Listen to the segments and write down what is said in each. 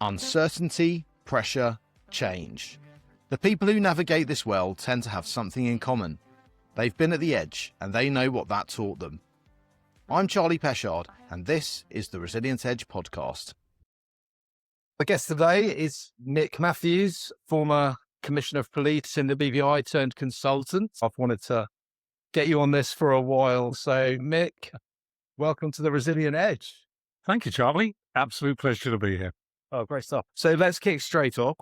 Uncertainty, pressure, change. The people who navigate this world tend to have something in common. They've been at the edge and they know what that taught them. I'm Charlie Peschardt and this is the Resilient Edge podcast. My guest today is Mick Matthews, former Commissioner of Police in the BVI turned consultant. I've wanted to get you on this for a while. So Mick, welcome to the Resilient Edge. Thank you, Charlie. Absolute pleasure to be here. Oh, great stuff. So let's kick straight off.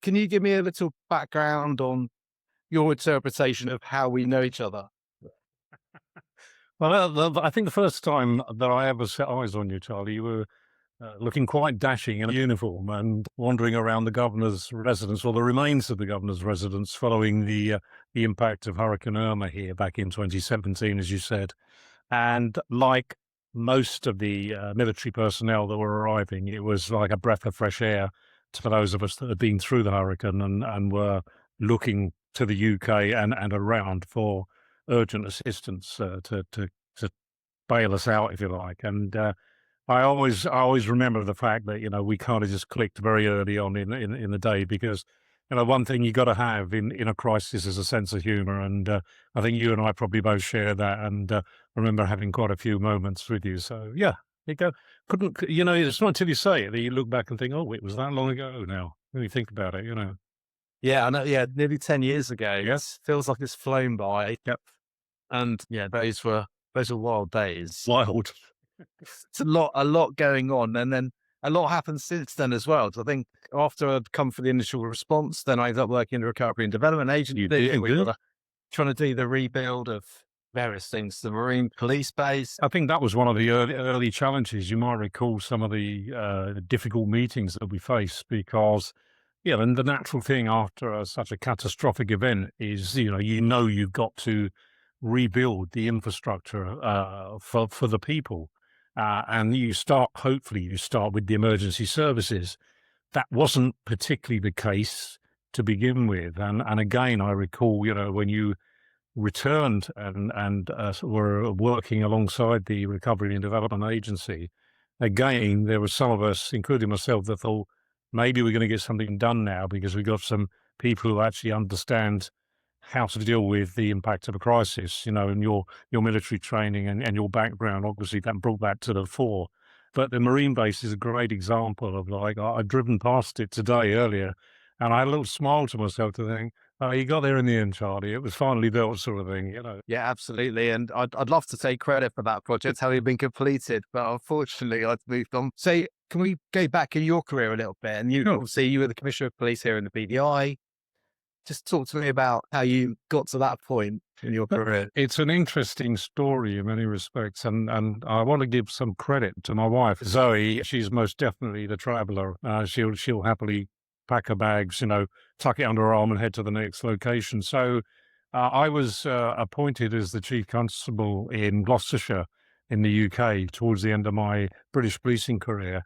Can you give me a little background on your interpretation of how we know each other? Well, I think the first time that I ever set eyes on you, Charlie, you were looking quite dashing in a uniform and wandering around the governor's residence, or the remains of the governor's residence, following the impact of Hurricane Irma here back in 2017, as you said. And like most of the military personnel that were arriving, it was like a breath of fresh air for those of us that had been through the hurricane and were looking to the UK and around for urgent assistance to bail us out, if you like. And I always remember the fact that, you know, we kind of just clicked very early on in the day, because, you know, one thing you got to have in a crisis is a sense of humour. And I think you and I probably both share that. And I remember having quite a few moments with you. So, yeah, you go, you know, it's not until you say it that you look back and think, oh, it was that long ago now. When you think about it, you know. Yeah, I know. Yeah, nearly 10 years ago. Yes. Feels like it's flown by. Yep. And yeah, those were wild days. Wild. It's a lot going on, and then a lot happened since then as well. So I think after I'd come for the initial response, then I ended up working in the Recovery and Development Agency. Trying to do the rebuild of various things, the Marine Police Base. I think that was one of the early challenges. You might recall some of the difficult meetings that we faced, because, yeah, and the natural thing after such a catastrophic event is, you've got to rebuild the infrastructure for the people. And hopefully you start with the emergency services. That wasn't particularly the case to begin with. And again, I recall, when you returned and were working alongside the Recovery and Development Agency, again, there were some of us, including myself, that thought maybe we're going to get something done now, because we've got some people who actually understand how to deal with the impact of a crisis, and your military training and your background, obviously that brought that to the fore. But the Marine base is a great example of, like, I've driven past it today earlier, and I had a little smile to myself to think, oh, you got there in the end, Charlie. It was finally built, sort of thing, Yeah, absolutely. And I'd love to take credit for that project, having been completed, but unfortunately I've moved on. So can we go back in your career a little bit? And obviously you were the Commissioner of Police here in the BVI. Just talk to me about how you got to that point in your career. It's an interesting story in many respects, and I want to give some credit to my wife, Zoe. She's most definitely the traveller. She'll happily pack her bags, tuck it under her arm and head to the next location. So I was appointed as the Chief Constable in Gloucestershire in the UK towards the end of my British policing career.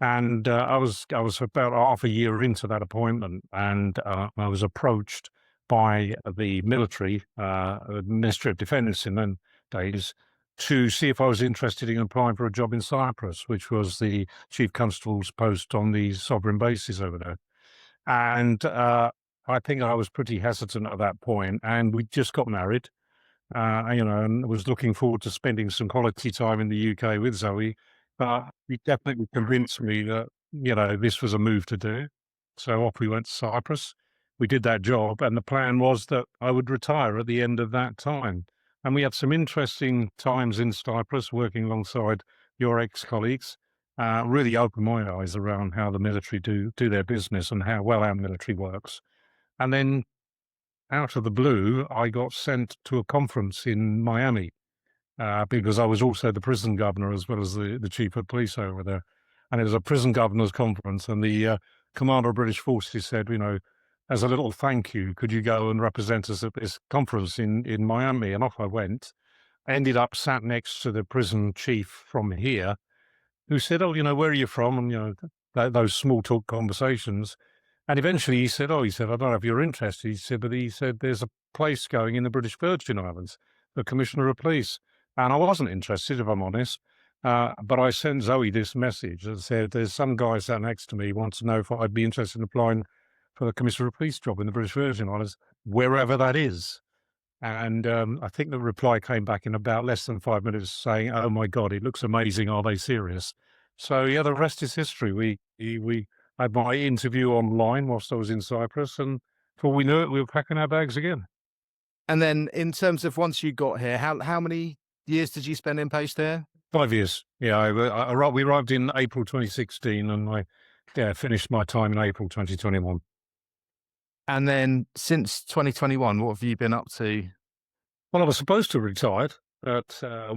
And I was about half a year into that appointment, and I was approached by the military, Ministry of Defence in those days, to see if I was interested in applying for a job in Cyprus, which was the Chief Constable's post on the sovereign bases over there. And I think I was pretty hesitant at that point, and we just got married, and was looking forward to spending some quality time in the UK with Zoe. But he definitely convinced me that, this was a move to do. So off we went to Cyprus. We did that job, and the plan was that I would retire at the end of that time. And we had some interesting times in Cyprus working alongside your ex-colleagues. Really opened my eyes around how the military do their business and how well our military works. And then out of the blue, I got sent to a conference in Miami, because I was also the prison governor as well as the chief of police over there. And it was a prison governors conference, and the commander of British forces said, as a little thank you, could you go and represent us at this conference in Miami? And off I went. I ended up sat next to the prison chief from here, who said, oh, where are you from? And, those small talk conversations. And eventually he said, I don't know if you're interested. He said, there's a place going in the British Virgin Islands, the Commissioner of Police. And I wasn't interested, if I'm honest. But I sent Zoe this message that said, there's some guy sat next to me wants to know if I'd be interested in applying for the Commissioner of Police job in the British Virgin Islands, wherever that is. And I think the reply came back in about less than 5 minutes saying, "Oh my God, it looks amazing. Are they serious?" So yeah, the rest is history. We had my interview online whilst I was in Cyprus, and before we knew it, we were packing our bags again. And then in terms of once you got here, how many years did you spend in post here? 5 years. Yeah, we arrived in April 2016, and I finished my time in April 2021. And then since 2021, what have you been up to? Well, I was supposed to have retired, but I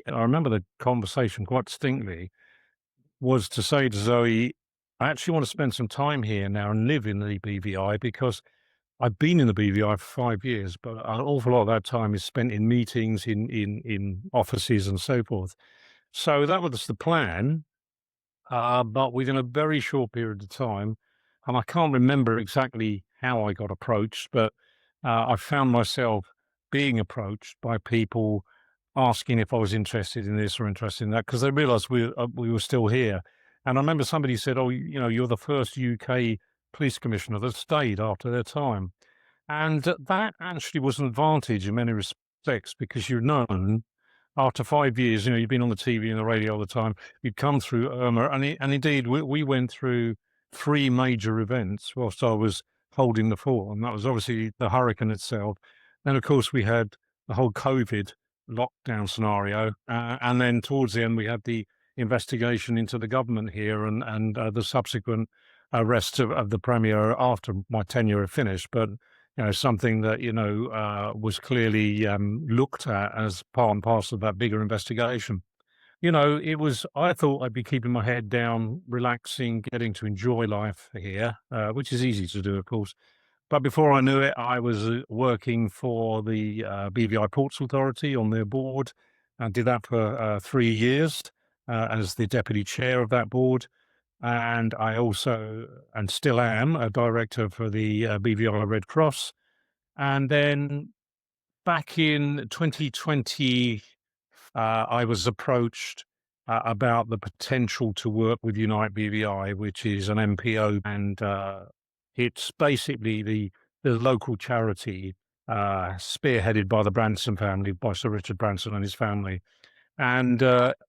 remember the conversation quite distinctly, was to say to Zoe, I actually want to spend some time here now and live in the BVI, because I've been in the BVI for 5 years, but an awful lot of that time is spent in meetings, in offices and so forth. So that was the plan, but within a very short period of time, and I can't remember exactly how I got approached, but I found myself being approached by people asking if I was interested in this or interested in that, because they realised we were still here. And I remember somebody said, "Oh, you're the first UK police commissioner that stayed after their time," and that actually was an advantage in many respects, because you're known. After 5 years, you've been on the TV and the radio all the time. You'd come through Irma, and indeed, we went through 3 major events whilst I was holding the fort, and that was obviously the hurricane itself. Then, of course, we had the whole COVID lockdown scenario, and then towards the end, we had the investigation into the government here, and the subsequent arrest of the Premier after my tenure had finished. But something that, was clearly looked at as part and parcel of that bigger investigation. I thought I'd be keeping my head down, relaxing, getting to enjoy life here, which is easy to do, of course. But before I knew it, I was working for the BVI Ports Authority on their board, and did that for 3 years as the deputy chair of that board. And I also, and still am, a director for the BVI Red Cross. And then back in 2020, I was approached about the potential to work with Unite BVI, which is an MPO, and it's basically the local charity spearheaded by the Branson family, by Sir Richard Branson and his family. And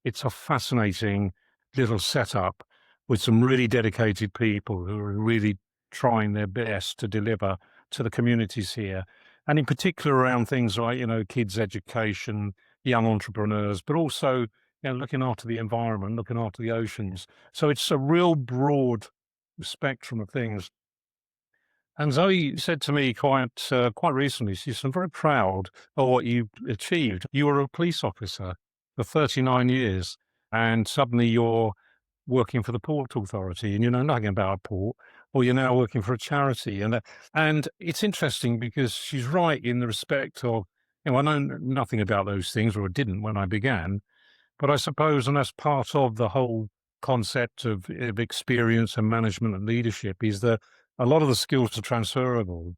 it's a fascinating little setup with some really dedicated people who are really trying their best to deliver to the communities here. And in particular around things like, kids' education, young entrepreneurs, but also, looking after the environment, looking after the oceans. So it's a real broad spectrum of things. And Zoe said to me quite recently, she said, "I'm very proud of what you achieved. You were a police officer for 39 years, and suddenly you're working for the Port Authority, and you know nothing about a port, or you're now working for a charity." And it's interesting, because she's right in the respect of, I know nothing about those things, or I didn't when I began, but I suppose, and that's part of the whole concept of experience and management and leadership, is that a lot of the skills are transferable.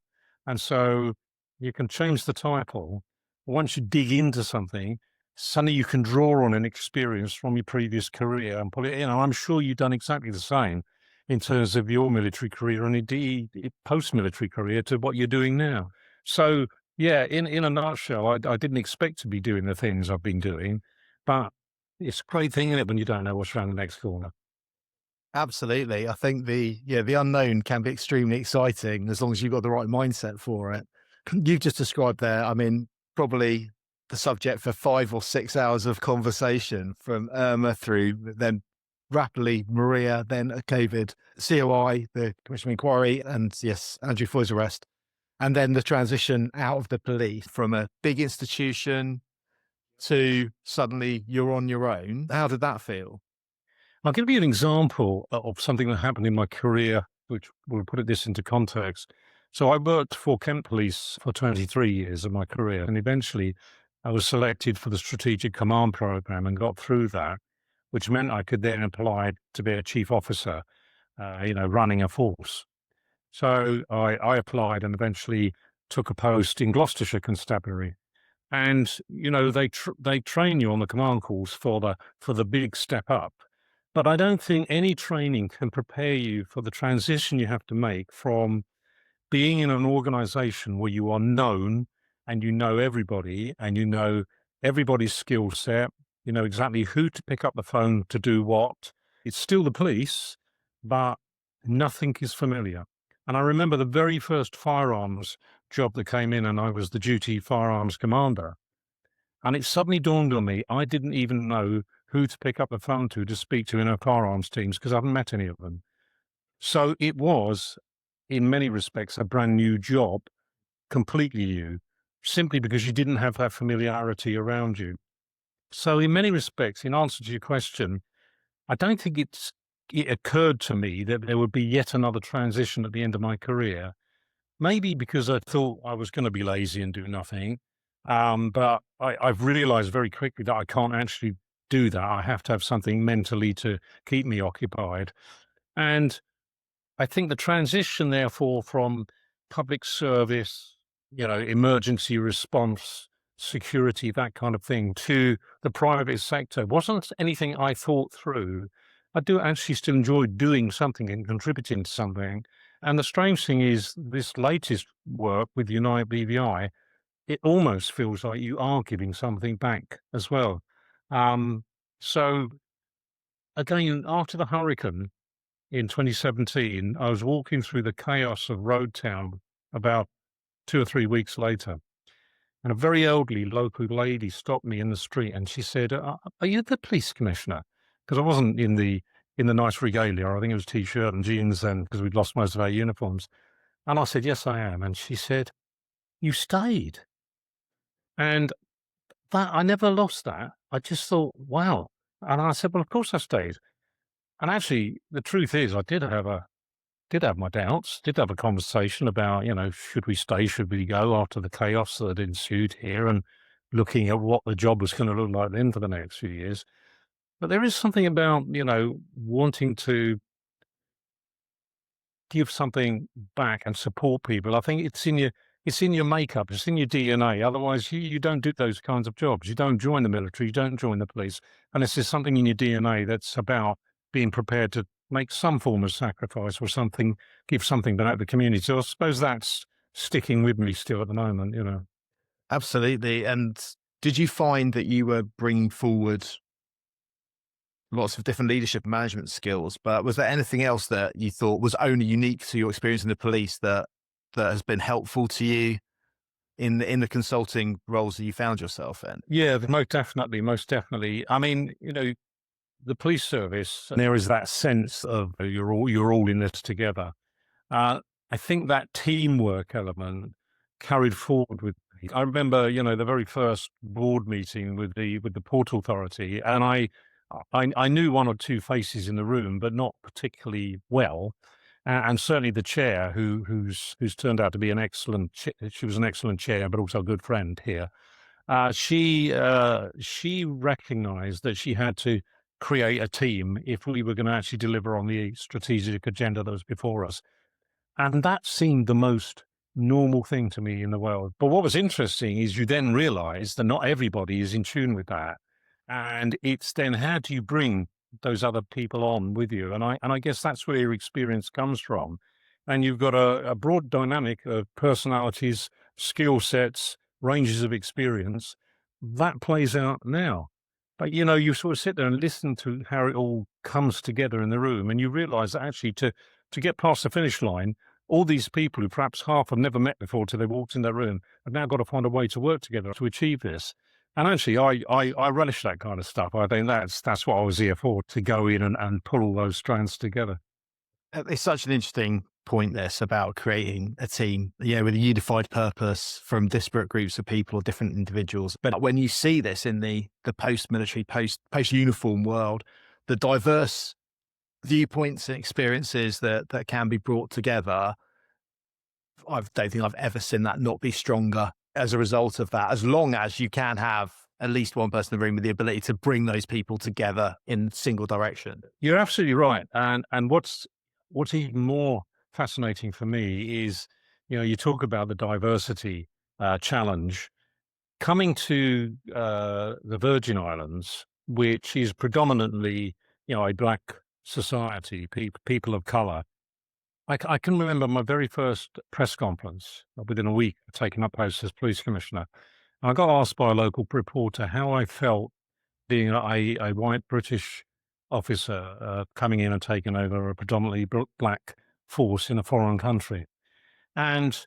And so you can change the title. Once you dig into something, suddenly you can draw on an experience from your previous career and put it in. I'm sure you've done exactly the same in terms of your military career, and indeed post-military career, to what you're doing now. So, yeah, in a nutshell, I didn't expect to be doing the things I've been doing, but it's a great thing, isn't it, when you don't know what's around the next corner. Absolutely. I think the unknown can be extremely exciting as long as you've got the right mindset for it. You've just described there, probably the subject for 5 or 6 hours of conversation, from Irma through then rapidly Maria, then COVID, COI, the Commission of Inquiry, and yes, Andrew Foy's arrest. And then the transition out of the police from a big institution to suddenly you're on your own. How did that feel? I'll give you an example of something that happened in my career, which will put this into context. So I worked for Kent Police for 23 years of my career, and eventually I was selected for the Strategic Command Programme and got through that, which meant I could then apply to be a chief officer, running a force. So I applied and eventually took a post in Gloucestershire Constabulary. And, they train you on the command calls for the big step up. But I don't think any training can prepare you for the transition you have to make from being in an organization where you are known and you know everybody and you know everybody's skill set, you know exactly who to pick up the phone to do what. It's still the police, but nothing is familiar. And I remember the very first firearms job that came in, and I was the duty firearms commander. And it suddenly dawned on me, I didn't even know who to pick up the phone to speak to in our firearms teams because I haven't met any of them. So it was, in many respects, a brand new job, completely new, simply because you didn't have that familiarity around you. So in many respects, in answer to your question, I don't think it occurred to me that there would be yet another transition at the end of my career. Maybe because I thought I was going to be lazy and do nothing. But I've realized very quickly that I can't actually do that. I have to have something mentally to keep me occupied. And I think the transition, therefore, from public service, emergency response, security, that kind of thing, to the private sector wasn't anything I thought through. I do actually still enjoy doing something and contributing to something. And the strange thing is, this latest work with Unite BVI, it almost feels like you are giving something back as well. So again, after the hurricane in 2017, I was walking through the chaos of Road Town about 2 or 3 weeks later, and a very elderly local lady stopped me in the street and she said, Are you the police commissioner?" Because I wasn't in the nice regalia. I think it was T-shirt and jeans then, because we'd lost most of our uniforms. And I said, "Yes, I am." And she said, "You stayed." And that, I never lost that. I just thought, wow. And I said, "Well, of course I stayed." And actually, the truth is, I did have my doubts, did have a conversation about, should we stay, should we go, after the chaos that ensued here, and looking at what the job was going to look like then for the next few years. But there is something about, wanting to give something back and support people. I think it's in your makeup, it's in your DNA. Otherwise, you don't do those kinds of jobs. You don't join the military, you don't join the police. Unless there's something in your DNA that's about being prepared to make some form of sacrifice or something, give something back to the community. So I suppose that's sticking with me still at the moment, Absolutely. And did you find that you were bringing forward lots of different leadership and management skills, but was there anything else that you thought was only unique to your experience in the police that has been helpful to you in the consulting roles that you found yourself in? Yeah, most definitely. I mean, the police service, there is that sense of you're all in this together. I think that teamwork element carried forward with me. I remember, the very first board meeting with the Port Authority, and I knew one or two faces in the room, but not particularly well. And certainly the chair, who's turned out to be she was an excellent chair, but also a good friend here. She recognised that she had to create a team if we were going to actually deliver on the strategic agenda that was before us. And that seemed the most normal thing to me in the world. But what was interesting is you then realise that not everybody is in tune with that. And it's then, how do you bring those other people on with you? And I guess that's where your experience comes from. And you've got a broad dynamic of personalities, skill sets, ranges of experience. That plays out now. But, you sort of sit there and listen to how it all comes together in the room, and you realise that actually to get past the finish line, all these people who perhaps half have never met before till they walked in their room have now got to find a way to work together to achieve this. And actually, I relish that kind of stuff. I think that's what I was here for, to go in and pull all those strands together. It's such an interesting point, this, about creating a team, with a unified purpose from disparate groups of people or different individuals. But when you see this in the post-military, post-uniform world, the diverse viewpoints and experiences that can be brought together, I don't think I've ever seen that not be stronger as a result of that, as long as you can have at least one person in the room with the ability to bring those people together in single direction. You're absolutely right. And what's even more fascinating for me is, you talk about the diversity challenge. coming to the Virgin Islands, which is predominantly, a black society, people of colour. I can remember my very first press conference within a week of taking up post as police commissioner. I got asked by a local reporter how I felt being a white British officer coming in and taking over a predominantly black force in a foreign country. And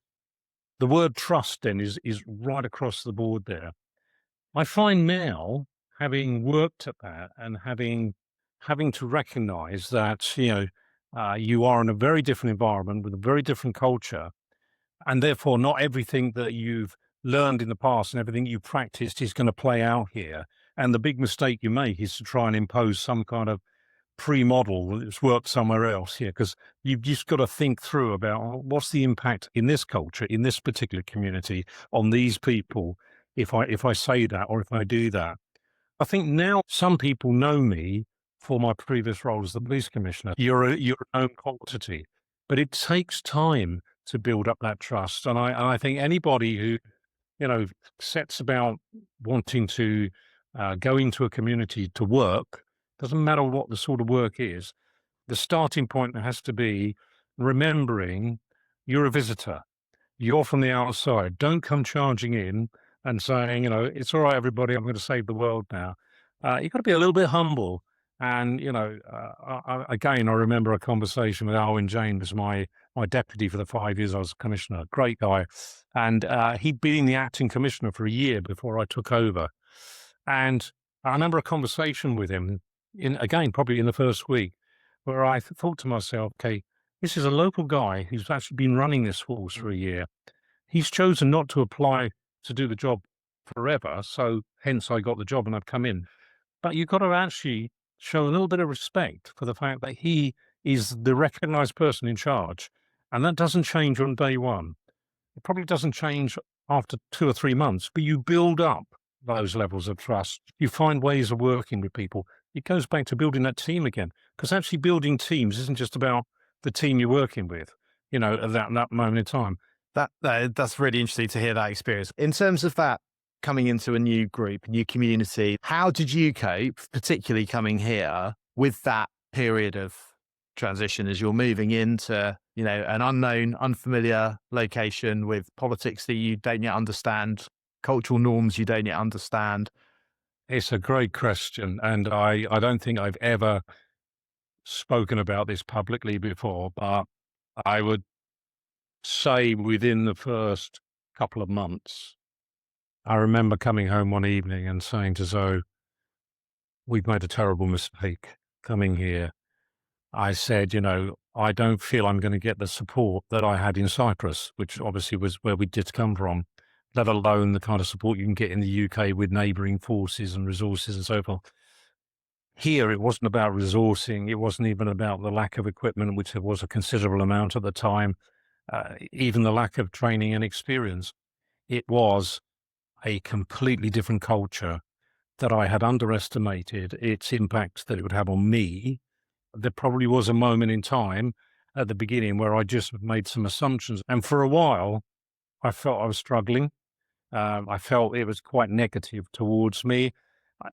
the word trust then is right across the board there. I find now, having worked at that and having to recognise that you are in a very different environment with a very different culture, and therefore not everything that you've learned in the past and everything you practiced is going to play out here. And the big mistake you make is to try and impose some kind of pre-model that's worked somewhere else here, because you've just got to think through about what's the impact in this culture, in this particular community, on these people if I say that or if I do that. I think now some people know me for my previous role as the police commissioner. You're a known quantity, but it takes time to build up that trust. And I think anybody who, sets about wanting to go into a community to work, doesn't matter what the sort of work is, the starting point has to be remembering you're a visitor. You're from the outside. Don't come charging in and saying, it's all right, everybody, I'm going to save the world now. You've got to be a little bit humble. And, again, I remember a conversation with Alwyn James, my deputy for the 5 years I was commissioner, great guy. And he'd been the acting commissioner for a year before I took over. And I remember a conversation with him, probably in the first week, where I thought to myself, okay, this is a local guy who's actually been running this force for a year. He's chosen not to apply to do the job forever, so hence I got the job and I've come in. But you've got to actually show a little bit of respect for the fact that he is the recognised person in charge, and that doesn't change on day one. It probably doesn't change after 2 or 3 months, but you build up those levels of trust. You find ways of working with people. It goes back to building that team again, because actually building teams isn't just about the team you're working with, at that moment in time. That's really interesting to hear that experience. In terms of that, coming into a new group, new community, how did you cope, particularly coming here, with that period of transition as you're moving into, an unknown, unfamiliar location with politics that you don't yet understand, cultural norms you don't yet understand? It's a great question. And I don't think I've ever spoken about this publicly before, but I would say within the first couple of months, I remember coming home one evening and saying to Zoe, we've made a terrible mistake coming here. I said, I don't feel I'm going to get the support that I had in Cyprus, which obviously was where we did come from, let alone the kind of support you can get in the UK with neighbouring forces and resources and so forth. Here, it wasn't about resourcing. It wasn't even about the lack of equipment, which was a considerable amount at the time, even the lack of training and experience. It was a completely different culture that I had underestimated its impact that it would have on me. There probably was a moment in time at the beginning where I just made some assumptions. And for a while, I felt I was struggling. I felt it was quite negative towards me.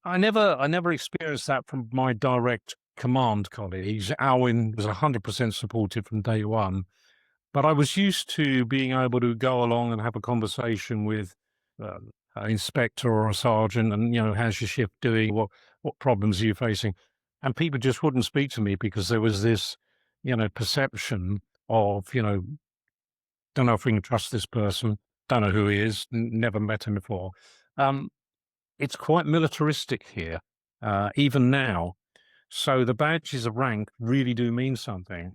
I never experienced that from my direct command colleagues. Alwyn was 100% supportive from day one. But I was used to being able to go along and have a conversation with an inspector or a sergeant and, how's your shift doing? What problems are you facing? And people just wouldn't speak to me because there was this, perception of, don't know if we can trust this person, don't know who he is, never met him before. It's quite militaristic here, even now. So the badges of rank really do mean something.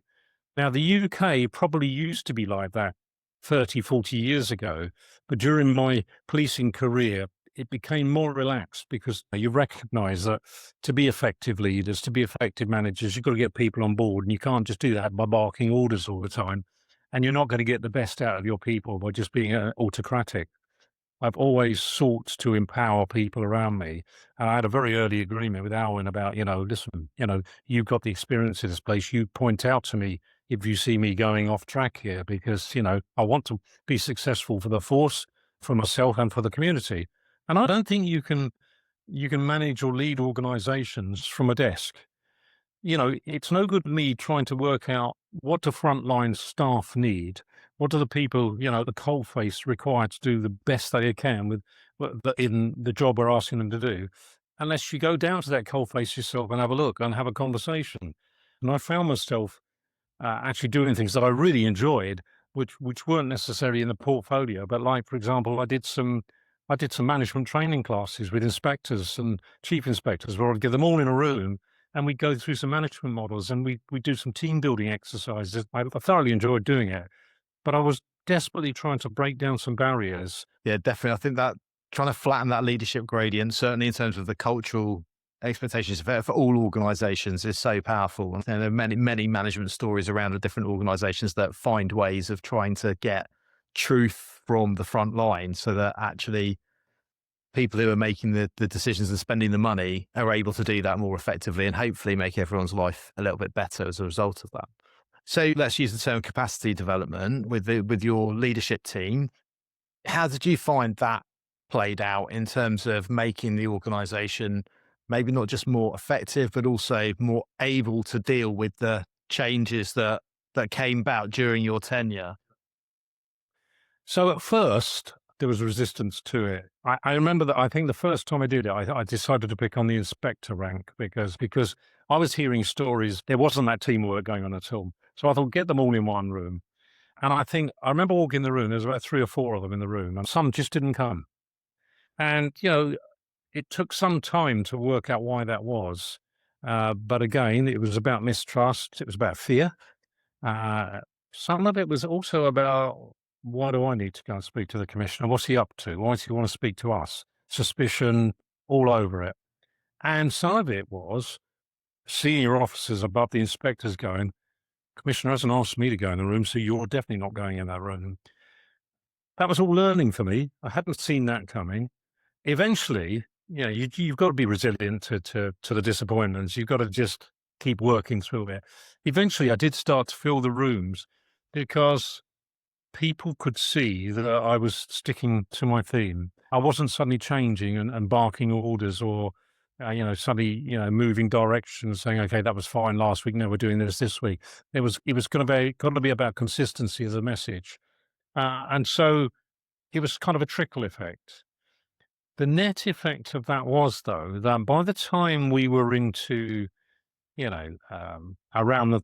Now, the UK probably used to be like that 30, 40 years ago, but during my policing career, it became more relaxed because you recognise that to be effective leaders, to be effective managers, you've got to get people on board, and you can't just do that by barking orders all the time. And you're not going to get the best out of your people by just being autocratic. I've always sought to empower people around me. And I had a very early agreement with Alwyn about, listen, you've got the experience in this place. You point out to me if you see me going off track here, because, I want to be successful for the force, for myself and for the community. And I don't think you can manage or lead organizations from a desk. It's no good me trying to work out what the frontline staff need. What do the people, at the coalface require to do the best they can in the job we're asking them to do, unless you go down to that coalface yourself and have a look and have a conversation. And I found myself actually doing things that I really enjoyed, which weren't necessarily in the portfolio. But like, for example, I did some management training classes with inspectors and chief inspectors, where I'd get them all in a room and we'd go through some management models and we do some team building exercises. I thoroughly enjoyed doing it, but I was desperately trying to break down some barriers. Yeah, definitely. I think that trying to flatten that leadership gradient, certainly in terms of the cultural expectations for all organizations, is so powerful. And there are many management stories around the different organizations that find ways of trying to get truth from the front line so that actually people who are making the decisions and spending the money are able to do that more effectively and hopefully make everyone's life a little bit better as a result of that. So let's use the term capacity development with your leadership team. How did you find that played out in terms of making the organization maybe not just more effective, but also more able to deal with the changes that came about during your tenure? So at first, there was resistance to it. I remember that I think the first time I did it, I decided to pick on the inspector rank because I was hearing stories. There wasn't that teamwork going on at all. So I thought, get them all in one room. And I remember walking in the room, there was about 3 or 4 of them in the room, and some just didn't come. And, it took some time to work out why that was. But again, it was about mistrust. It was about fear. Some of it was also about, why do I need to go and speak to the commissioner? What's he up to? Why does he want to speak to us? Suspicion all over it. And some of it was senior officers above the inspectors going, Commissioner hasn't asked me to go in the room, so you're definitely not going in that room. That was all learning for me. I hadn't seen that coming. Eventually, you've got to be resilient to the disappointments. You've got to just keep working through it. Eventually, I did start to fill the rooms because people could see that I was sticking to my theme. I wasn't suddenly changing and barking orders or, suddenly, moving directions, saying, okay, that was fine last week. No, we're doing this week. It was got to be about consistency of the message. And so it was kind of a trickle effect. The net effect of that was, though, that by the time we were into, around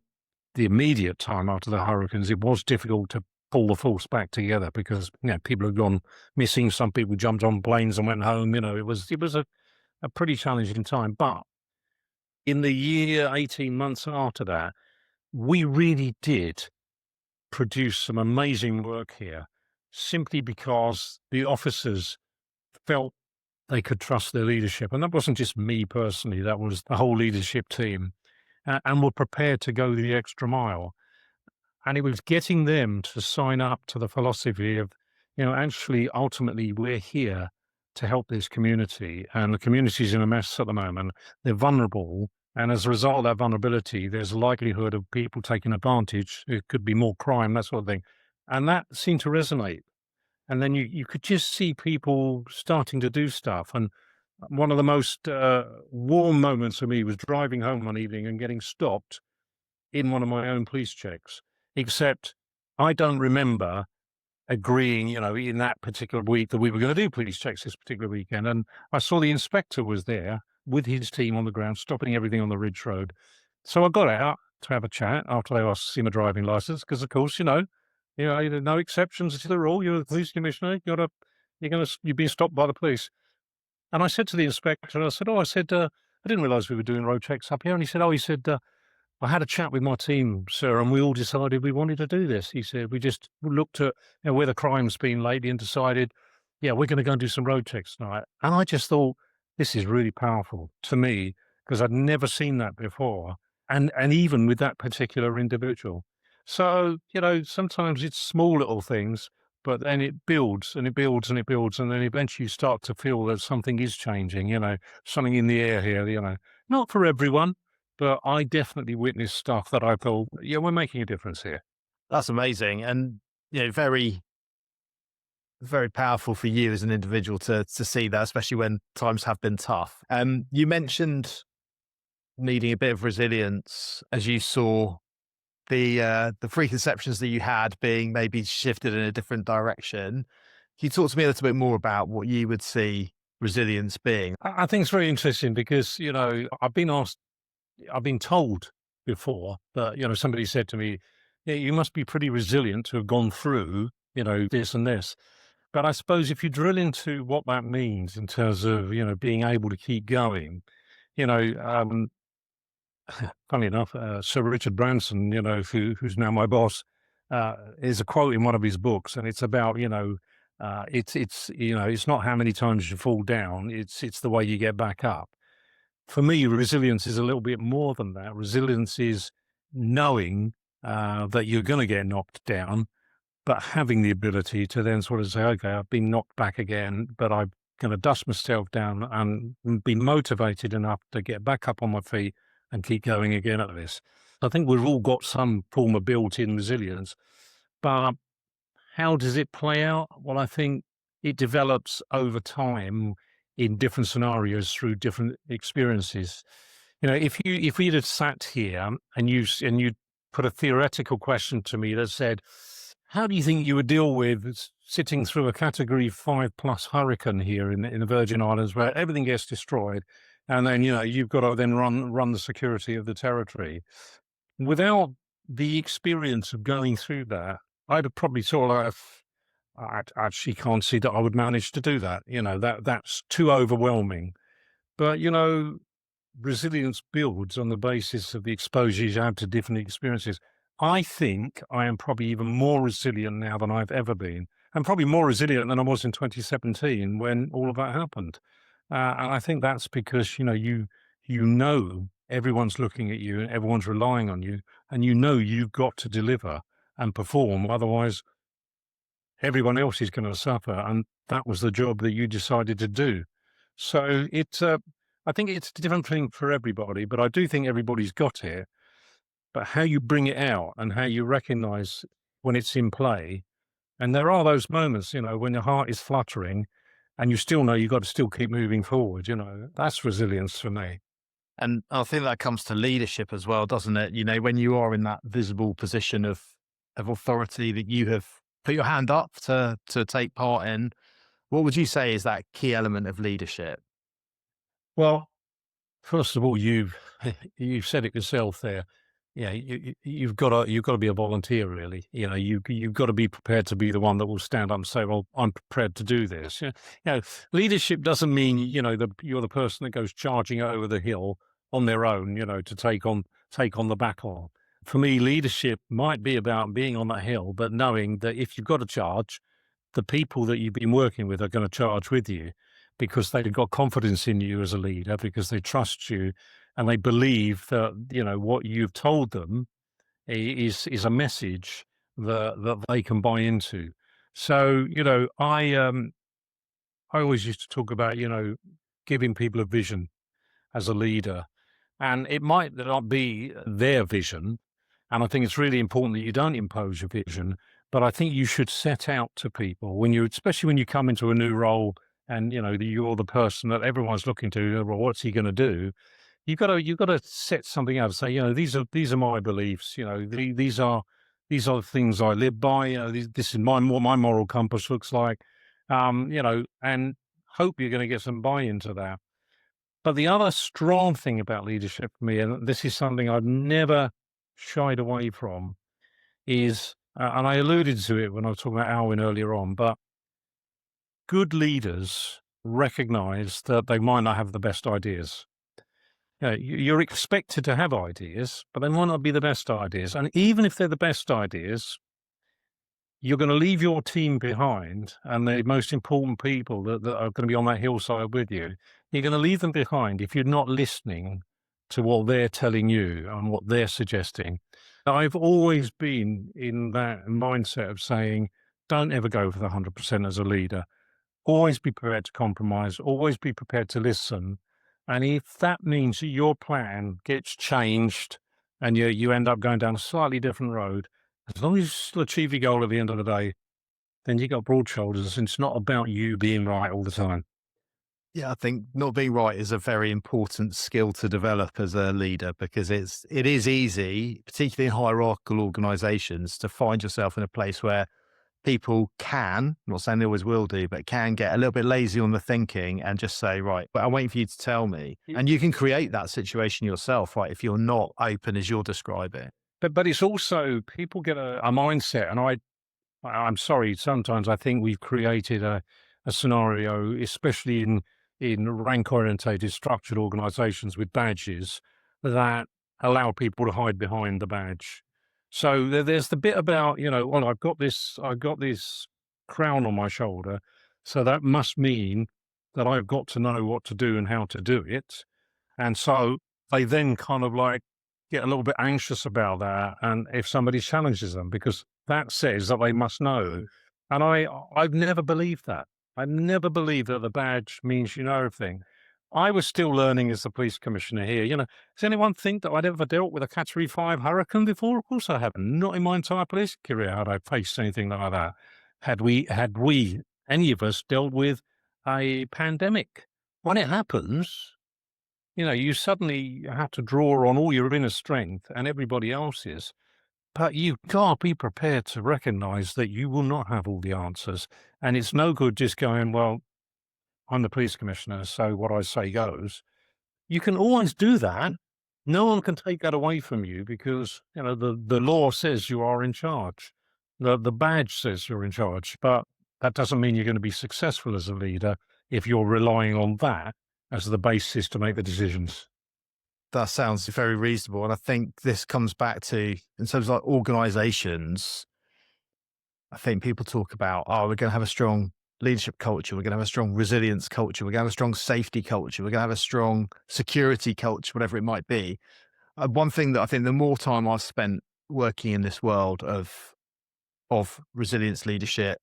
the immediate time after the hurricanes, it was difficult to pull the force back together because, people had gone missing. Some people jumped on planes and went home. It was a pretty challenging time. But in the year, 18 months after that, we really did produce some amazing work here simply because the officers felt they could trust their leadership. And that wasn't just me personally, that was the whole leadership team, and were prepared to go the extra mile. And it was getting them to sign up to the philosophy of, actually, ultimately, we're here to help this community. And the community's in a mess at the moment. They're vulnerable. And as a result of that vulnerability, there's a likelihood of people taking advantage. It could be more crime, that sort of thing. And that seemed to resonate. And then you could just see people starting to do stuff. And one of the most warm moments for me was driving home one evening and getting stopped in one of my own police checks. Except I don't remember agreeing, in that particular week that we were going to do police checks this particular weekend. And I saw the inspector was there with his team on the ground, stopping everything on the Ridge Road. So I got out to have a chat after they asked to see my driving license, because of course, no exceptions to the rule. You're the police commissioner. You're being stopped by the police. And I said to the inspector, I didn't realise we were doing road checks up here. And he said, I had a chat with my team, sir, and we all decided we wanted to do this. He said, we just looked at where the crime's been lately and decided, we're going to go and do some road checks tonight. And I just thought, this is really powerful to me because I'd never seen that before. And even with that particular individual. So, sometimes it's small little things, but then it builds and it builds and it builds. And then eventually you start to feel that something is changing, something in the air here, not for everyone, but I definitely witnessed stuff that I thought, we're making a difference here. That's amazing. And, very, very powerful for you as an individual to see that, especially when times have been tough. You mentioned needing a bit of resilience as you saw the preconceptions that you had being maybe shifted in a different direction. Can you talk to me a little bit more about what you would see resilience being? I think it's very interesting because, you know, I've been told before that, you know, somebody said to me, yeah, you must be pretty resilient to have gone through, you know, this and this. But I suppose if you drill into what that means in terms of, you know, being able to keep going, you know, funny enough, Sir Richard Branson, you know, who's now my boss, is a quote in one of his books, and it's about, you know, you know, it's not how many times you fall down, it's the way you get back up. For me, resilience is a little bit more than that. Resilience is knowing that you're going to get knocked down, but having the ability to then sort of say, okay, I've been knocked back again, but I'm going to dust myself down and be motivated enough to get back up on my feet and keep going again at this. I think we've all got some form of built-in resilience, but how does it play out? Well, I think it develops over time in different scenarios through different experiences. You know, if we'd have sat here and you put a theoretical question to me that said, how do you think you would deal with sitting through a Category 5+ hurricane here in the Virgin Islands, where everything gets destroyed, and then, you know, you've got to then run the security of the territory? Without the experience of going through that, I'd have probably sort of, I actually can't see that I would manage to do that. You know, that's too overwhelming. But, you know, resilience builds on the basis of the exposure you have to different experiences. I think I am probably even more resilient now than I've ever been, and probably more resilient than I was in 2017 when all of that happened. And I think that's because, you know, you know everyone's looking at you and everyone's relying on you, and you know you've got to deliver and perform. Otherwise, everyone else is going to suffer, and that was the job that you decided to do. So I think it's a different thing for everybody, but I do think everybody's got it. But how you bring it out and how you recognize when it's in play. And there are those moments, you know, when your heart is fluttering and you still know you've got to still keep moving forward, you know, that's resilience for me. And I think that comes to leadership as well, doesn't it? You know, when you are in that visible position of authority that you have put your hand up to take part in, what would you say is that key element of leadership? Well, first of all, you've said it yourself there. Yeah, you've got to be a volunteer, really. You know, you've got to be prepared to be the one that will stand up and say, "Well, I'm prepared to do this." You know, leadership doesn't mean, you know, that you're the person that goes charging over the hill on their own, you know, to take on the battle. For me, leadership might be about being on that hill, but knowing that if you've got to charge, the people that you've been working with are going to charge with you, because they've got confidence in you as a leader, because they trust you, and they believe that, you know, what you've told them is a message that they can buy into. So, you know, I always used to talk about, you know, giving people a vision as a leader, and it might not be their vision. And I think it's really important that you don't impose your vision, but I think you should set out to people when especially when you come into a new role and, you know, you're the person that everyone's looking to, well, what's he going to do? You've got to set something out and say, you know, these are my beliefs. You know, these are the things I live by. You know, this is what my moral compass looks like. You know, and hope you're going to get some buy-in to that. But the other strong thing about leadership for me, and this is something I've never shied away from, is, and I alluded to it when I was talking about Alwyn earlier on, but good leaders recognize that they might not have the best ideas. You know, you're expected to have ideas, but they might not be the best ideas. And even if they're the best ideas, you're going to leave your team behind, and the most important people that are going to be on that hillside with you, you're going to leave them behind if you're not listening to what they're telling you and what they're suggesting. I've always been in that mindset of saying, don't ever go for the 100% as a leader. Always be prepared to compromise, always be prepared to listen. And if that means that your plan gets changed and you end up going down a slightly different road, as long as you still achieve your goal at the end of the day, then you got broad shoulders, and it's not about you being right all the time. Yeah, I think not being right is a very important skill to develop as a leader, because it is easy, particularly in hierarchical organizations, to find yourself in a place where people can, I'm not saying they always will do, but can get a little bit lazy on the thinking and just say, right, but I'm waiting for you to tell me. And you can create that situation yourself, right, if you're not open as you're describing. But it's also, people get a mindset, and I'm sorry, sometimes I think we've created a scenario, especially in rank-orientated structured organizations with badges, that allow people to hide behind the badge. So there's the bit about, well, I've got this crown on my shoulder, so that must mean that I've got to know what to do and how to do it. And so they then kind of like get a little bit anxious about that. And if somebody challenges them, because that says that they must know. And I've never believed that. I never believed that the badge means you know everything. I was still learning as the police commissioner here. Does anyone think that I'd ever dealt with a Category 5 hurricane before? Of course I haven't. Not in my entire police career had I faced anything like that. Had we, any of us, dealt with a pandemic. When it happens, you suddenly have to draw on all your inner strength and everybody else's. But you've got to be prepared to recognize that you will not have all the answers. And it's no good just going, well, I'm the police commissioner, so what I say goes. You can always do that. No one can take that away from you, because, the law says you are in charge. The badge says you're in charge, but that doesn't mean you're going to be successful as a leader if you're relying on that as the basis to make the decisions. That sounds very reasonable. And I think this comes back to, in terms of like organizations, I think people talk about, we're going to have a strong leadership culture. We're going to have a strong resilience culture. We're going to have a strong safety culture. We're going to have a strong security culture, whatever it might be. One thing that I think, the more time I've spent working in this world of resilience leadership,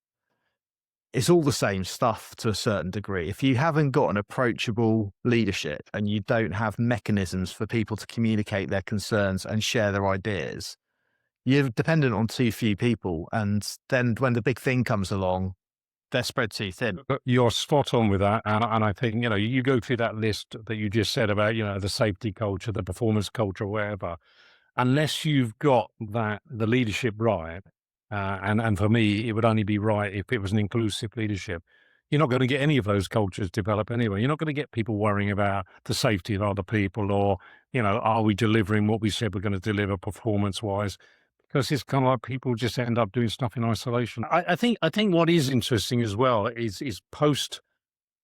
it's all the same stuff to a certain degree. If you haven't got an approachable leadership and you don't have mechanisms for people to communicate their concerns and share their ideas, you're dependent on too few people. And then when the big thing comes along, they're spread too thin. You're spot on with that. And I think, you go through that list that you just said about, the safety culture, the performance culture, whatever, unless you've got the leadership right, and for me, it would only be right if it was an inclusive leadership. You're not going to get any of those cultures developed anyway. You're not going to get people worrying about the safety of other people, or, are we delivering what we said we're going to deliver performance-wise? Because it's kind of like people just end up doing stuff in isolation. I think what is interesting as well is post,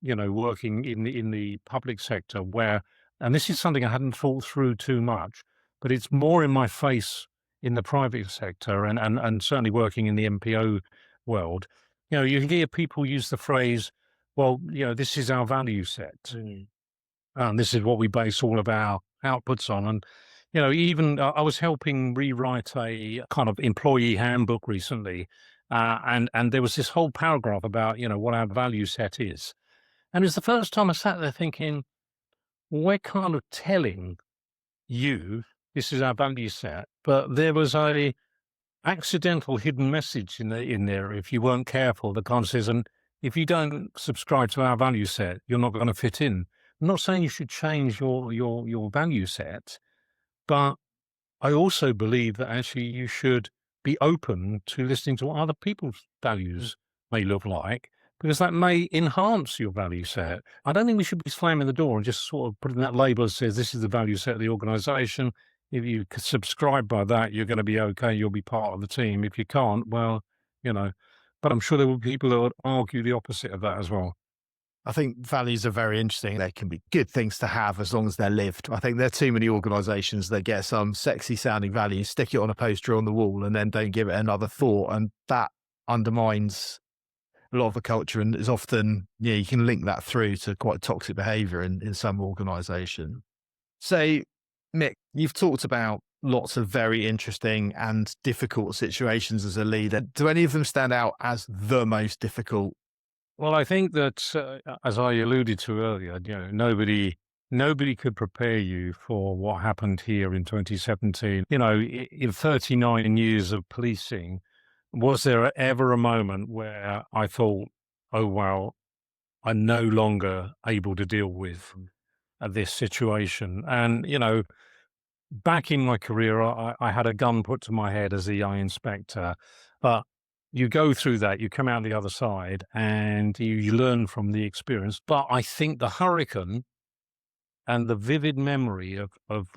working in the public sector, where, and this is something I hadn't thought through too much, but it's more in my face in the private sector, and certainly working in the MPO world. You hear people use the phrase, well, this is our value set. And this is what we base all of our outputs on. And, even I was helping rewrite a kind of employee handbook recently. And there was this whole paragraph about, what our value set is. And it's the first time I sat there thinking, we're kind of telling you this is our value set, but there was a accidental hidden message in there, if you weren't careful, that kind of says, and if you don't subscribe to our value set, you're not going to fit in. I'm not saying you should change your value set, but I also believe that actually you should be open to listening to what other people's values may look like, because that may enhance your value set. I don't think we should be slamming the door and just sort of putting that label that says this is the value set of the organisation. If you subscribe by that, you're going to be okay. You'll be part of the team. If you can't, well, but I'm sure there will be people that would argue the opposite of that as well. I think values are very interesting. They can be good things to have as long as they're lived. I think there are too many organisations that get some sexy sounding values, stick it on a poster on the wall, and then don't give it another thought. And that undermines a lot of the culture, and is often, you can link that through to quite toxic behaviour in some organisation. So, Mick, you've talked about lots of very interesting and difficult situations as a leader. Do any of them stand out as the most difficult? Well, I think that, as I alluded to earlier, nobody could prepare you for what happened here in 2017. In 39 years of policing, was there ever a moment where I thought, oh, wow, I'm no longer able to deal with this situation? And, back in my career, I had a gun put to my head as a young inspector, but you go through that, you come out the other side, and you learn from the experience. But I think the hurricane and the vivid memory of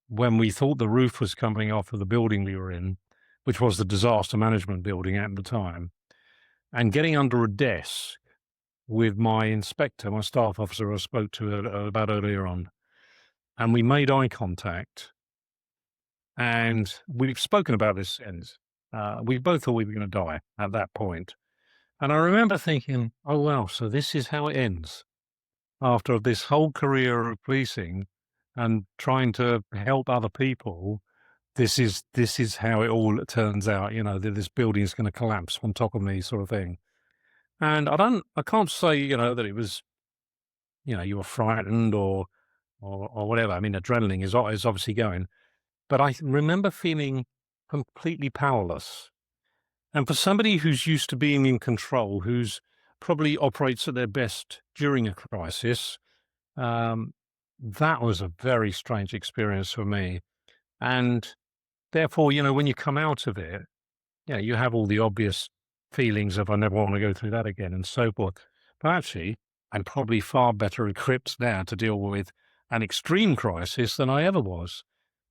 when we thought the roof was coming off of the building we were in, which was the disaster management building at the time, and getting under a desk with my inspector, my staff officer I spoke to about earlier on, and we made eye contact. And we've spoken about this since. We both thought we were going to die at that point. And I remember thinking, oh, well, so this is how it ends. After this whole career of policing and trying to help other people, this is how it all turns out, that this building is going to collapse on top of me, sort of thing. And I can't say, that it was, you were frightened or whatever. I mean, adrenaline is obviously going. But I remember feeling completely powerless. And for somebody who's used to being in control, who's probably operates at their best during a crisis, that was a very strange experience for me. And therefore, when you come out of it, you have all the obvious feelings of, I never want to go through that again and so forth. But actually, I'm probably far better equipped now to deal with an extreme crisis than I ever was,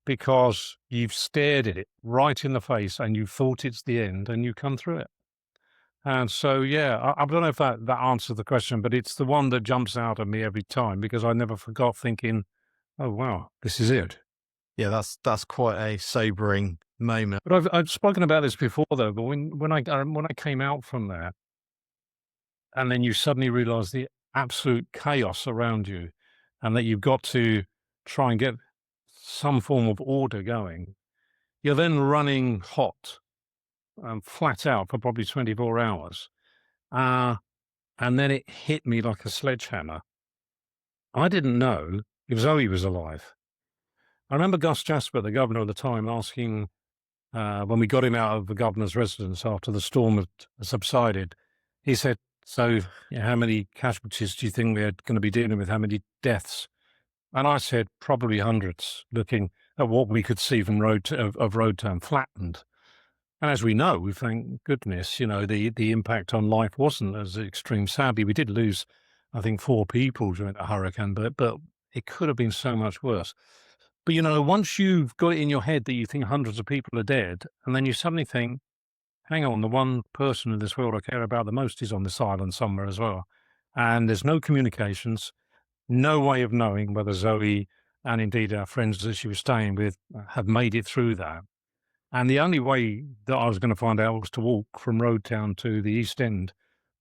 because you've stared at it right in the face and you thought it's the end and you come through it. And so, I don't know if that answers the question, but it's the one that jumps out at me every time, because I never forgot thinking, oh, wow, this is it. Yeah, that's quite a sobering moment. But I've spoken about this before, though, but when I came out from that, and then you suddenly realize the absolute chaos around you, and that you've got to try and get some form of order going, you're then running hot and flat out for probably 24 hours. And then it hit me like a sledgehammer. I didn't know if Zoe was alive. I remember Gus Jasper, the governor at the time, asking, when we got him out of the governor's residence after the storm had subsided, he said, so how many casualties do you think we're going to be dealing with? How many deaths? And I said, probably hundreds, looking at what we could see from road term flattened. And as we know, thank goodness, the impact on life wasn't as extreme. Sadly, we did lose, I think, 4 people during the hurricane, but it could have been so much worse. But, once you've got it in your head that you think hundreds of people are dead, and then you suddenly think, hang on, the one person in this world I care about the most is on this island somewhere as well. And there's no communications, no way of knowing whether Zoe and indeed our friends that she was staying with have made it through that. And the only way that I was going to find out was to walk from Road Town to the East End,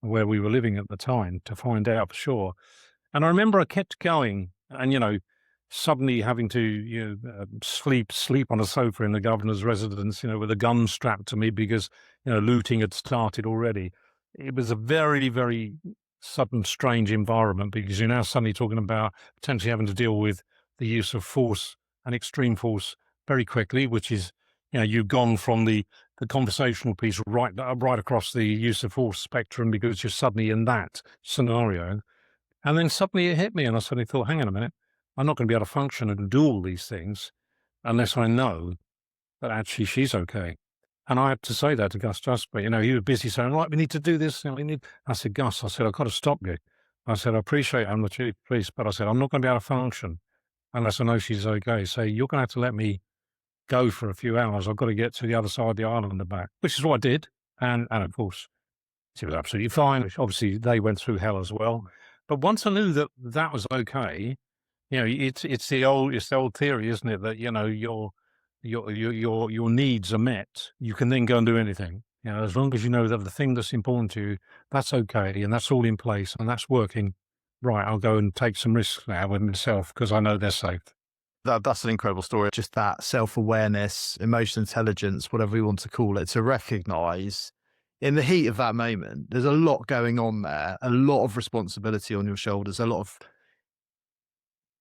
where we were living at the time, to find out for sure. And I remember I kept going, and suddenly having to sleep on a sofa in the governor's residence, with a gun strapped to me because looting had started already. It was a very, very sudden, strange environment, because you're now suddenly talking about potentially having to deal with the use of force and extreme force very quickly, which is, you've gone from the conversational piece right across the use of force spectrum, because you're suddenly in that scenario. And then suddenly it hit me, and I suddenly thought, hang on a minute, I'm not going to be able to function and do all these things unless I know that actually she's okay. And I had to say that to Gus Jasper. He was busy saying, right, we need to do this. I said, Gus, I said, I've got to stop you. I said, I appreciate I'm the chief of police, but I said, I'm not going to be able to function unless I know she's okay. So you're going to have to let me go for a few hours. I've got to get to the other side of the island and back, which is what I did. And of course, she was absolutely fine. Obviously, they went through hell as well. But once I knew that that was okay, it's the old theory, isn't it? That, your needs are met, you can then go and do anything. As long as you know that the thing that's important to you, that's okay, and that's all in place, and that's working. Right, I'll go and take some risks now with myself because I know they're safe. That's an incredible story. Just that self-awareness, emotional intelligence, whatever we want to call it, to recognise in the heat of that moment, there's a lot going on there, a lot of responsibility on your shoulders, a lot of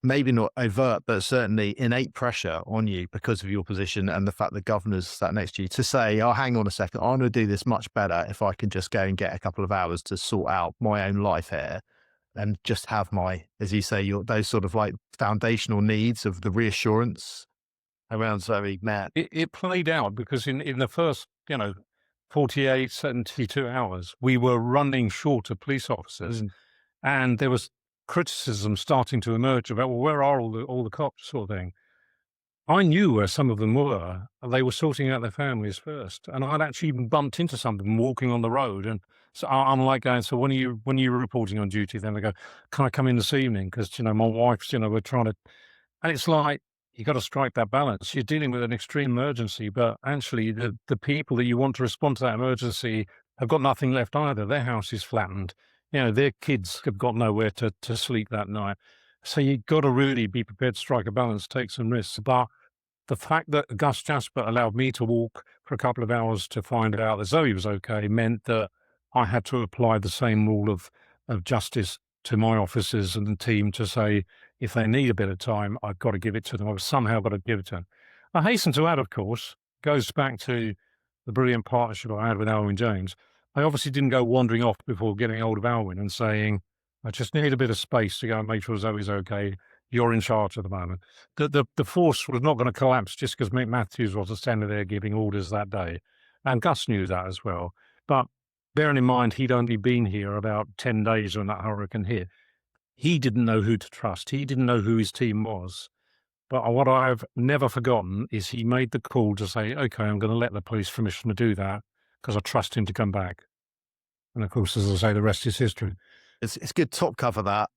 maybe not overt, but certainly innate pressure on you because of your position and the fact that governors sat next to you to say, oh, hang on a second, I'm going to do this much better if I can just go and get a couple of hours to sort out my own life here and just have my, as you say, those sort of like foundational needs of the reassurance around Zoe met. It played out because in the first, 48, 72 hours, we were running short of police officers, and there was criticism starting to emerge about, well, where are all the cops, sort of thing. I knew where some of them were. They were sorting out their families first, and I'd actually even bumped into some of them walking on the road. And so I'm like going, so when are you reporting on duty? Then they go, can I come in this evening? Because my wife's, we're trying to, and it's like you got to strike that balance. You're dealing with an extreme emergency, but actually the people that you want to respond to that emergency have got nothing left either. Their house is flattened. Their kids have got nowhere to sleep that night. So you've got to really be prepared to strike a balance, take some risks. But the fact that Gus Jasper allowed me to walk for a couple of hours to find out that Zoe was okay meant that I had to apply the same rule of justice to my officers and the team to say, if they need a bit of time, I've got to give it to them. I've somehow got to give it to them. I hasten to add, of course, goes back to the brilliant partnership I had with Alwyn James. I obviously didn't go wandering off before getting hold of Alwyn and saying, I just need a bit of space to go and make sure Zoe's okay. You're in charge at the moment. The force was not going to collapse just because Mick Matthews wasn't standing there giving orders that day. And Gus knew that as well. But bearing in mind, he'd only been here about 10 days when that hurricane hit. He didn't know who to trust. He didn't know who his team was. But what I've never forgotten is he made the call to say, okay, I'm going to let the police permission to do that because I trust him to come back. And of course, as I say, the rest is history. It's good top cover that.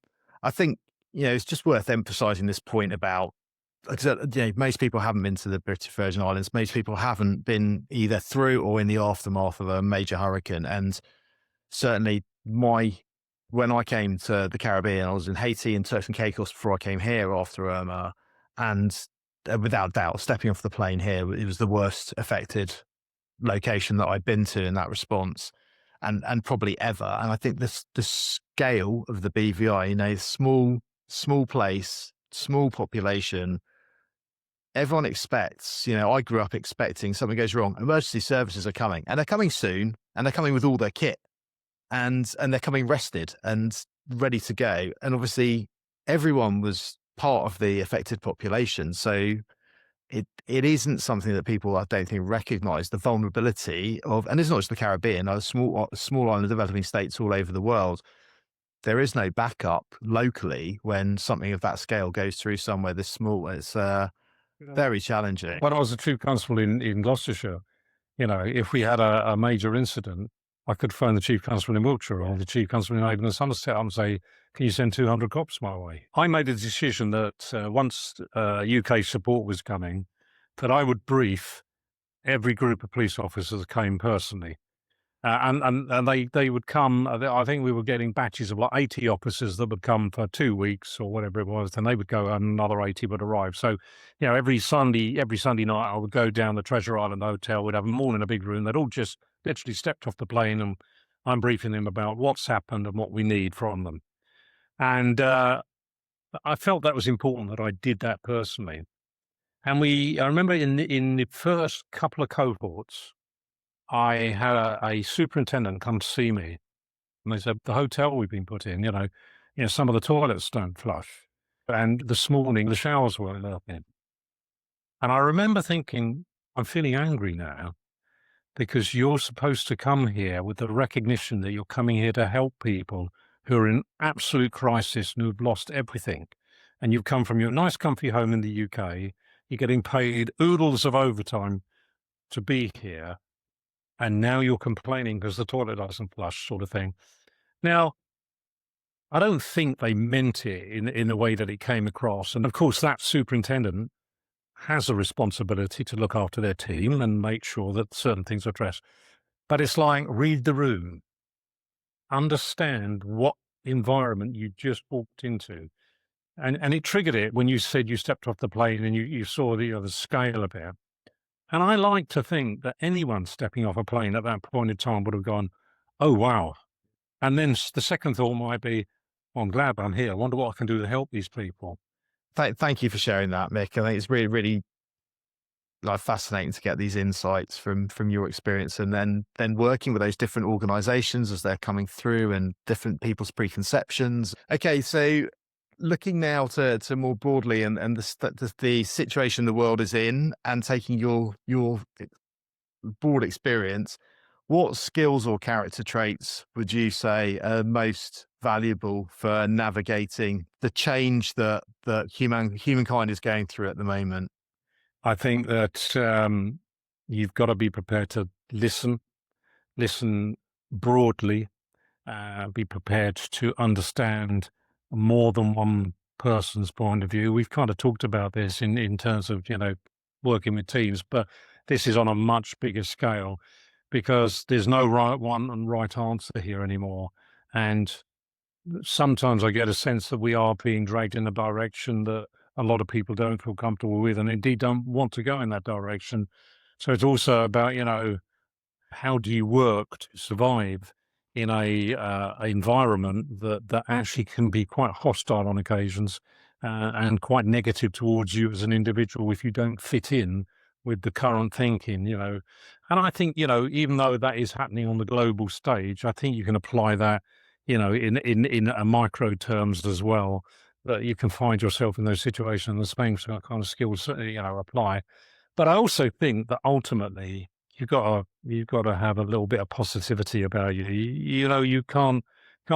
I think, it's just worth emphasising this point about, most people haven't been to the British Virgin Islands. Most people haven't been either through or in the aftermath of a major hurricane. And certainly when I came to the Caribbean, I was in Haiti and Turks and Caicos before I came here after Irma. And without doubt, stepping off the plane here, it was the worst affected location that I'd been to in that response. And probably ever. And I think the scale of the BVI, small place, small population, everyone expects, I grew up expecting something goes wrong. Emergency services are coming, and they're coming soon, and they're coming with all their kit, and they're coming rested and ready to go. And obviously everyone was part of the affected population. So it isn't something that people, I don't think, recognise the vulnerability of, and it's not just the Caribbean, small island developing states all over the world. There is no backup locally when something of that scale goes through somewhere this small. It's very challenging. When I was a chief constable in Gloucestershire, if we had a major incident, I could phone the chief constable in Wiltshire or the chief constable in Avon and Somerset and say, can you send 200 cops my way? I made a decision that once UK support was coming, that I would brief every group of police officers that came personally. And they would come, I think we were getting batches of like 80 officers that would come for 2 weeks or whatever it was, then they would go and another 80 would arrive. So, every Sunday night I would go down the Treasure Island Hotel, we'd have them all in a big room, they'd all just literally stepped off the plane and I'm briefing them about what's happened and what we need from them. And I felt that was important that I did that personally. And I remember in the first couple of cohorts, I had a superintendent come to see me, and they said, the hotel we've been put in, some of the toilets don't flush. And this morning, the showers weren't working. And I remember thinking, I'm feeling angry now because you're supposed to come here with the recognition that you're coming here to help people who are in absolute crisis and who've lost everything. And you've come from your nice, comfy home in the UK. You're getting paid oodles of overtime to be here. And now you're complaining because the toilet doesn't flush, sort of thing. Now, I don't think they meant it in the way that it came across. And of course, that superintendent has a responsibility to look after their team and make sure that certain things are addressed. But it's like, read the room. Understand what environment you just walked into. And it triggered it when you said you stepped off the plane and you saw the scale of it. And I like to think that anyone stepping off a plane at that point in time would have gone, oh, wow. And then the second thought might be, well, I'm glad I'm here. I wonder what I can do to help these people. Thank you for sharing that, Mick. I think it's really, really like fascinating to get these insights from your experience, and then working with those different organizations as they're coming through and different people's preconceptions. Okay, so looking now to more broadly and the situation the world is in, and taking your broad experience, what skills or character traits would you say are most valuable for navigating the change that humankind is going through at the moment? I think that you've got to be prepared to listen broadly, be prepared to understand more than one person's point of view. We've kind of talked about this in terms of, working with teams, but this is on a much bigger scale because there's no right one and right answer here anymore. And sometimes I get a sense that we are being dragged in a direction that a lot of people don't feel comfortable with and indeed don't want to go in that direction. So it's also about, how do you work to survive in a environment that actually can be quite hostile on occasions, and quite negative towards you as an individual if you don't fit in with the current thinking. And I think, even though that is happening on the global stage, I think you can apply that, in a micro terms as well, that you can find yourself in those situations and the same kind of skills, apply. But I also think that ultimately you've got to have a little bit of positivity about you. You can't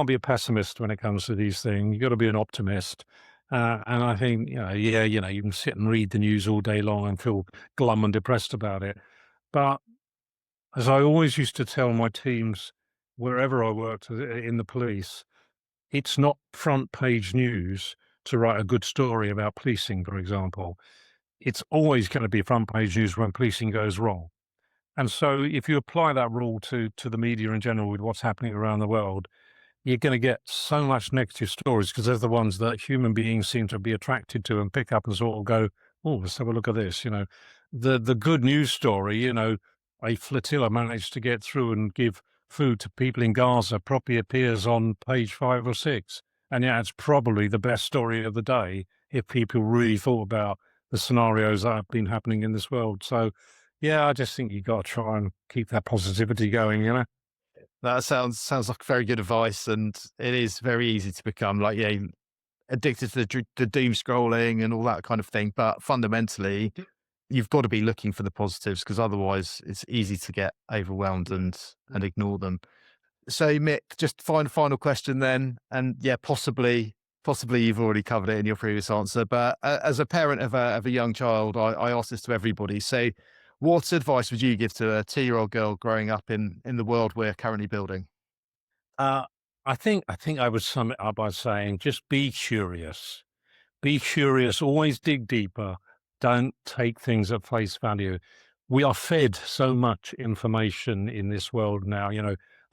be a pessimist when it comes to these things. You've got to be an optimist. And I think, you can sit and read the news all day long and feel glum and depressed about it. But as I always used to tell my teams, wherever I worked in the police, it's not front page news to write a good story about policing, for example. It's always going to be front page news when policing goes wrong. And so if you apply that rule to the media in general with what's happening around the world, you're going to get so much negative stories because they're the ones that human beings seem to be attracted to and pick up and sort of go, oh, let's have a look at this. The good news story, a flotilla managed to get through and give food to people in Gaza probably appears on page 5 or 6. And yeah, it's probably the best story of the day if people really thought about the scenarios that have been happening in this world. So, yeah, I just think you've got to try and keep that positivity going. That sounds like very good advice, and it is very easy to become like, addicted to the doom scrolling and all that kind of thing. But fundamentally, you've got to be looking for the positives because otherwise it's easy to get overwhelmed and ignore them. So Mick, just final question then, and yeah, possibly you've already covered it in your previous answer, but as a parent of a young child, I ask this to everybody. So what advice would you give to a 2-year-old girl growing up in the world we're currently building? I think I would sum it up by saying just be curious. Be curious, always dig deeper. Don't take things at face value. We are fed so much information in this world now,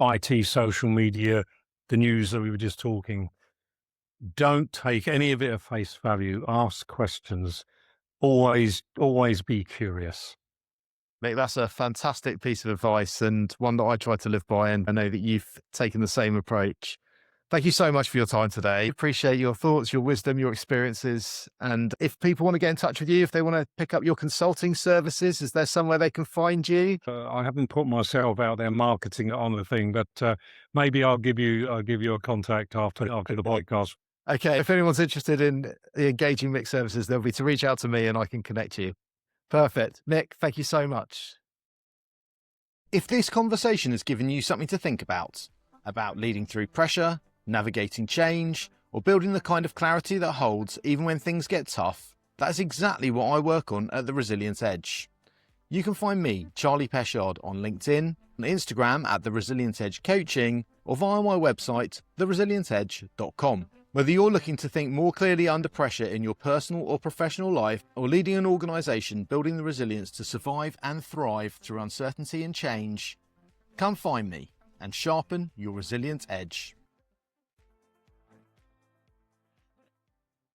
IT, social media, the news that we were just talking. Don't take any of it at face value. Ask questions. Always be curious. Mick, that's a fantastic piece of advice and one that I try to live by, and I know that you've taken the same approach. Thank you so much for your time today. Appreciate your thoughts, your wisdom, your experiences. And if people want to get in touch with you, if they want to pick up your consulting services, is there somewhere they can find you? I haven't put myself out there marketing it on the thing, but maybe I'll give you a contact after the podcast. Okay. If anyone's interested in the engaging Mick services, they'll be to reach out to me and I can connect you. Perfect. Mick, thank you so much. If this conversation has given you something to think about leading through pressure, navigating change, or building the kind of clarity that holds even when things get tough, that is exactly what I work on at The Resilience Edge. You can find me, Charlie Peschardt, on LinkedIn, on Instagram at The Resilience Edge Coaching, or via my website, theresilienceedge.com. Whether you're looking to think more clearly under pressure in your personal or professional life, or leading an organisation building the resilience to survive and thrive through uncertainty and change, come find me and sharpen your resilience edge.